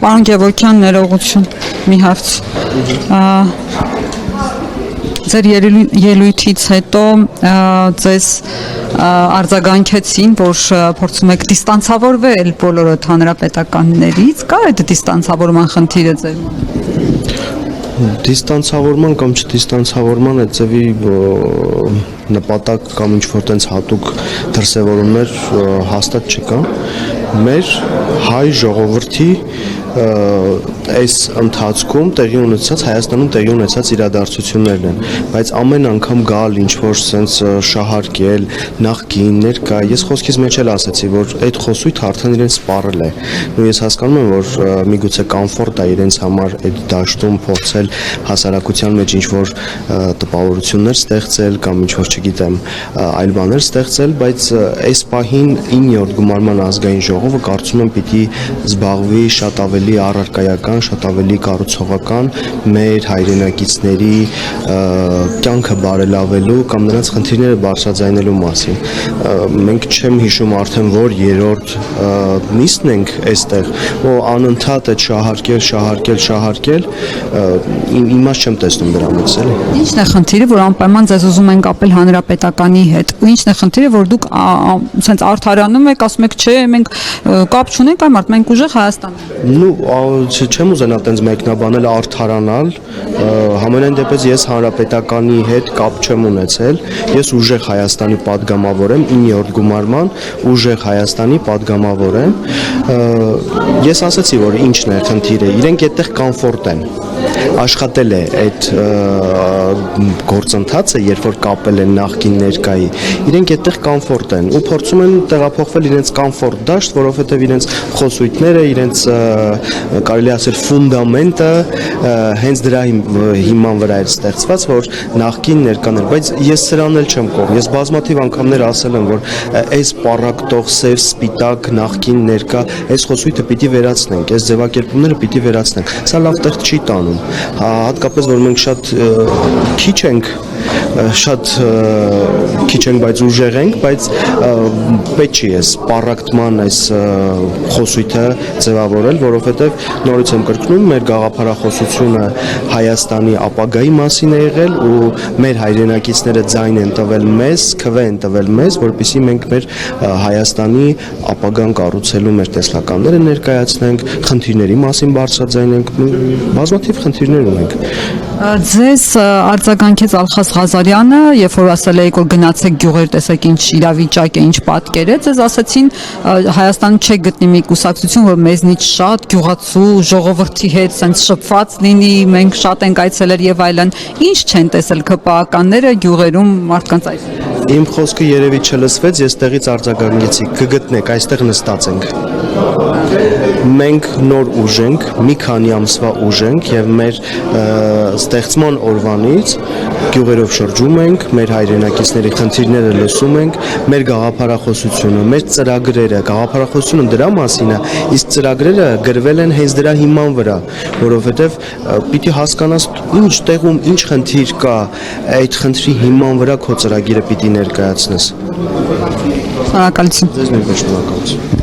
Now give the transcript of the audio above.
Պարոն Գևորգյան, ներողություն, մի հարց։ Ձեր ելույթից հետո ձեզ արձագանքեցին, որ փորձում եք դիստանցավորվել բոլորդ հանրապետականներից, կա այդ դիստանցավորման խնդիրը ձեր մոտ։ Դիստանցավորման կամ չդիստանցավորման այդ ձևի նպատակ կամ ինչ-որ տենց հատուկ դրսևորումներ հաստատ չկա։ Մեր հայ ժողովրդի այս ընթացքում տեղի ունեցած Հայաստանում տեղի ունեցած իրադարձություններն են, բայց ամեն անգամ գալ ինչ-որ sense շահարկել նախկին ներկա, ես խոսքից մեջ էլ ասացի, որ այդ խոսույթը արդեն իրեն սպառել է։ Ու ես հասկանում եմ, որ միգուցե կոմֆորտ է իրենց համար այդ դաշտում փորձել հասարակության մեջ ինչ-որ տպավորություններ ստեղծել կամ ինչ-որ չգիտեմ, այլ բաներ ստեղծել, բայց այս պահին 9-րդ գումարման ազգային ժողովը կարծում եմ պիտի զբաղվի շատ ավելի առարկայական, շատ ավելի կառուցողական մեր հայրենակիցների կյանքը բարելավելու կամ նրանց խնդիրները բարձրաձայնելու մասին։ Մենք չեմ հիշում արդեն որ երրորդ նիստն ենք այստեղ, ու անընդհատ այդ շահարկել, իմաստ չեմ տեսնում դրա մեջ, էլի։ Ի՞նչն է խնդիրը, որ անպայման ձեզ ուզում են կապել հանրապետականի հետ։ Ու ի՞նչն է խնդիրը, որ դուք ասենց արդարանում եք, ասում եք, չէ, մենք կապ չունենք այն մարդ, մենք ուժեղ Հայաստան ենք։ Չեմ ուզենա տենց մեկնաբանել արդարանալ, համենայն դեպս ես հանրապետականի հետ կապ չեմ ունեցել, ես ուժեղ Հայաստանի պատգամավոր եմ, 9-րդ գումարման ուժեղ Հայաստանի պատգամավոր եմ, ես ասացի, որ ինչն է խնդիրը, իրենք այդտեղ կոմֆորտ են, աշխատել է այդ գործընթացը, երբ որ կապել են նախկին ներկայի, իրենք այդտեղ կոմֆորտ են ու փորձում են տեղափոխվել իրենց կոմֆորտ դաշտ, որովհետև իրենց խոսույթները, իրենց կարելի ասել ֆունդամենտը հենց դրա հիման վրա էր ստեղծված, որ նախկին ներկաներ, բայց ես սրան էլ չեմ կողմ, ես բազմաթիվ անգամներ ասել եմ, որ այս պառակտող սև սպիտակ նախկին ներկա, այս խոսույթը պիտի վերացնենք, այս ձևակերպումները պիտի վերացնենք, սա լավ տեղ չի տանում, հատկապես որ մենք շատ քիչ ենք, բայց ուժեղ ենք, բայց պետք չի այս պառակտման այս խոսույթը ձևավորել, որովհետև նորից եմ կրկնում, մեր գաղափարախոսությունը Հայաստանի ապագայի մասին է եղել ու մեր հայրենակիցները ձայն են տվել մեզ, քվե են տվել մեզ, որպեսզի մենք մեր Հայաստանի ապագան կառուցելու մեր տեսլականները ներկայացնենք, խնդիրների մասին բարձրաձայնենք, բազմաթիվ խնդիրներ ունենք։ Ձեզ արձագանքեց Ալխաս Ղազարյանը, երբ որ ասել եք, որ գնացեք գյուղեր, տեսեք ինչ իրավիճակ է, ինչ պատկեր է, ձեզ ասացին Հայաստանում չեք գտնի մի կուսակցություն, որ մեզնից շատ գյուղացու ժողովրդի հետ սենց շփված լինի, մենք շատ ենք այցելել եւ այլն։ Ինչ չեն տեսել ԿՊԱ-ականները գյուղերում մարդկանց այցելել։ Իմ խոսքը երևի չլսվեց, ես տեղից արձագանքեցի, կգտնեք, այստեղ նստած ենք։ Մենք նոր ուժ ենք, մի քանի ամսվա ուժ ենք եւ մեր ստեղծման օրվանից գյուղերով շրջում ենք, մեր հայրենակիցների խնդիրները լսում ենք, մեր գաղափարախոսությունը, մեր ծրագրերը, գաղափարախոսությունը դրա մասին է, իսկ ծրագրերը գրվել են հենց դրա հիման վրա, որովհետեւ պիտի հասկանաս ինչ տեղում ինչ խնդիր կա, այդ խնդրի հիման վրա քո ծրագիրը պիտի ներկայացնես։ Շնորհակալություն։ Ձեզ նույնպես շնորհակալություն։